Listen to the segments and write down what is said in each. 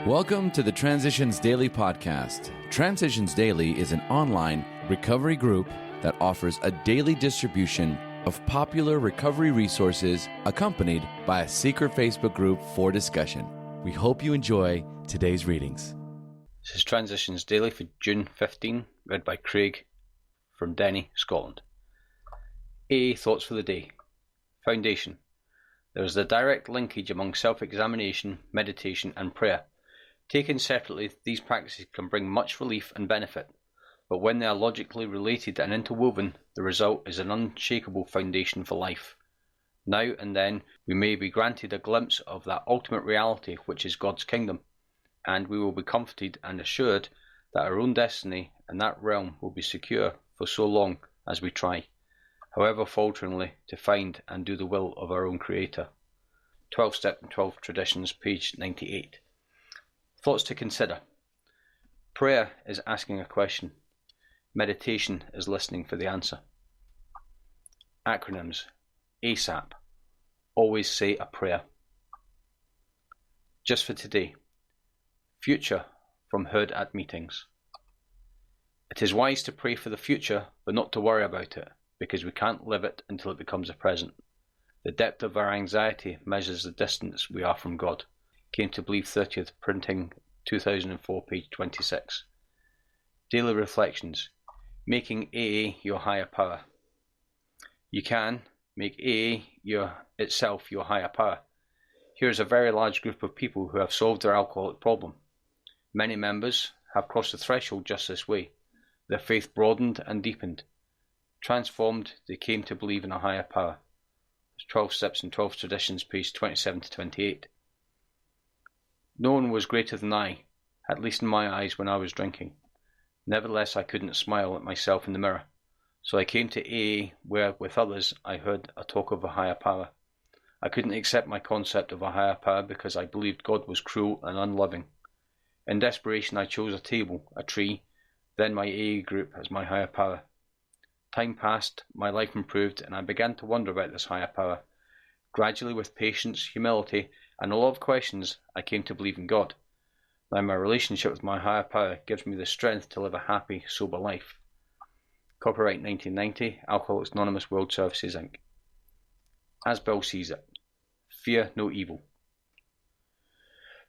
Welcome to the Transitions Daily podcast. Transitions Daily is an online recovery group that offers a daily distribution of popular recovery resources accompanied by a secret Facebook group for discussion. We hope you enjoy today's readings. This is Transitions Daily for June 15, read by Craig from Denny, Scotland. AA Thoughts for the Day. Foundation. There is a direct linkage among self-examination, meditation and prayer. Taken separately, these practices can bring much relief and benefit, but when they are logically related and interwoven, the result is an unshakable foundation for life. Now and then, we may be granted a glimpse of that ultimate reality which is God's kingdom, and we will be comforted and assured that our own destiny in that realm will be secure for so long as we try, however falteringly, to find and do the will of our own Creator. 12 Step and 12 Traditions, page 98. Thoughts to consider. Prayer is asking a question. Meditation is listening for the answer. Acronyms. ASAP. Always say a prayer. Just for today. Future from heard at meetings. It is wise to pray for the future, but not to worry about it, because we can't live it until it becomes a present. The depth of our anxiety measures the distance we are from God. Came to Believe 30th, printing 2004, page 26. Daily Reflections. Making AA your higher power. You can make AA itself your higher power. Here is a very large group of people who have solved their alcoholic problem. Many members have crossed the threshold just this way. Their faith broadened and deepened. Transformed, they came to believe in a higher power. 12 Steps and 12 Traditions, page 27 to 28. No one was greater than I, at least in my eyes when I was drinking. Nevertheless, I couldn't smile at myself in the mirror. So I came to AA, where, with others, I heard a talk of a higher power. I couldn't accept my concept of a higher power because I believed God was cruel and unloving. In desperation, I chose a table, a tree, then my AA group as my higher power. Time passed, my life improved, and I began to wonder about this higher power. Gradually, with patience, humility, and a lot of questions, I came to believe in God. Now my relationship with my higher power gives me the strength to live a happy, sober life. Copyright 1990, Alcoholics Anonymous World Services Inc. As Bill sees it, fear no evil.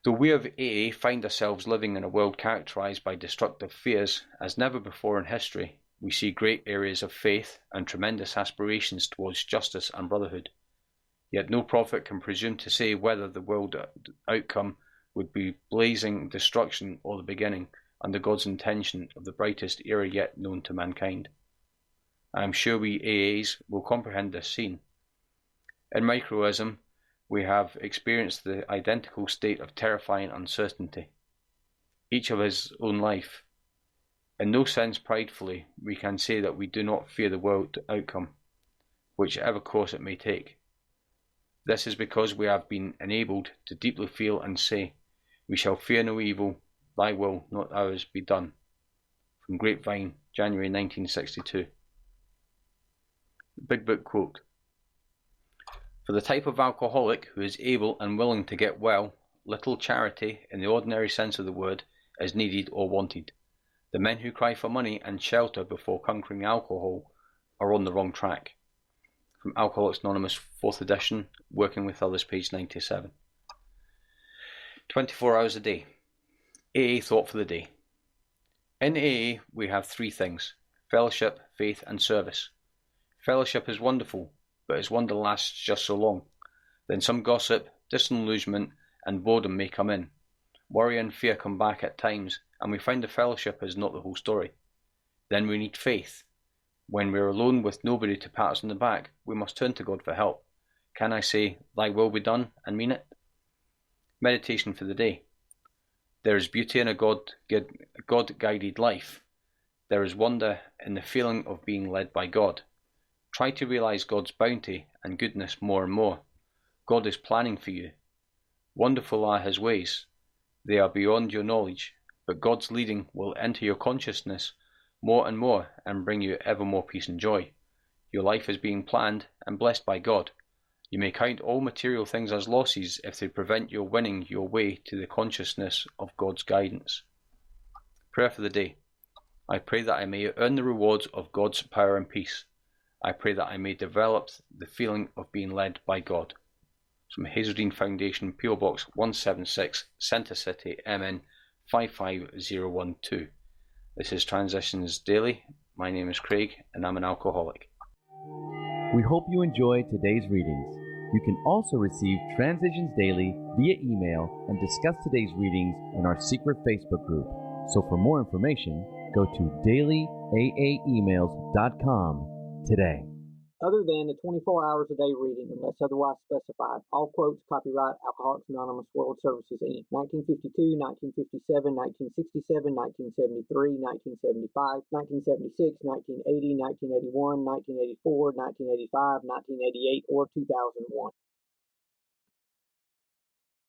Though we of AA find ourselves living in a world characterized by destructive fears as never before in history, we see great areas of faith and tremendous aspirations towards justice and brotherhood. Yet no prophet can presume to say whether the world outcome would be blazing destruction or the beginning, under God's intention, of the brightest era yet known to mankind. I am sure we AAs will comprehend this scene. In microism, we have experienced the identical state of terrifying uncertainty, each of his own life. In no sense pridefully, we can say that we do not fear the world outcome, whichever course it may take. This is because we have been enabled to deeply feel and say, "We shall fear no evil, thy will, not ours, be done." From Grapevine, January 1962. Big Book quote. For the type of alcoholic who is able and willing to get well, little charity, in the ordinary sense of the word, is needed or wanted. The men who cry for money and shelter before conquering alcohol are on the wrong track. From Alcoholics Anonymous, 4th edition, Working with Others, page 97. 24 hours a day. AA Thought for the Day. In AA, we have three things: fellowship, faith, and service. Fellowship is wonderful, but its wonder lasts just so long. Then some gossip, disillusionment, and boredom may come in. Worry and fear come back at times, and we find the fellowship is not the whole story. Then we need faith. When we are alone with nobody to pat us on the back, we must turn to God for help. Can I say, "Thy will be done," and mean it? Meditation for the day. There is beauty in a God-guided life. There is wonder in the feeling of being led by God. Try to realize God's bounty and goodness more and more. God is planning for you. Wonderful are His ways. They are beyond your knowledge, but God's leading will enter your consciousness more and more and bring you ever more peace and joy. Your life is being planned and blessed by God. You may count all material things as losses if they prevent your winning your way to the consciousness of God's guidance. Prayer for the day. I pray that I may earn the rewards of God's power and peace. I pray that I may develop the feeling of being led by God. From Hazeldean Foundation, PO Box 176, Center City, MN 55012. This is Transitions Daily. My name is Craig, and I'm an alcoholic. We hope you enjoyed today's readings. You can also receive Transitions Daily via email and discuss today's readings in our secret Facebook group. So for more information, go to dailyaaemails.com today. Other than the 24 hours a day reading, unless otherwise specified, all quotes copyright Alcoholics Anonymous World Services, Inc. 1952, 1957, 1967, 1973, 1975, 1976, 1980, 1981, 1984, 1985, 1988, or 2001.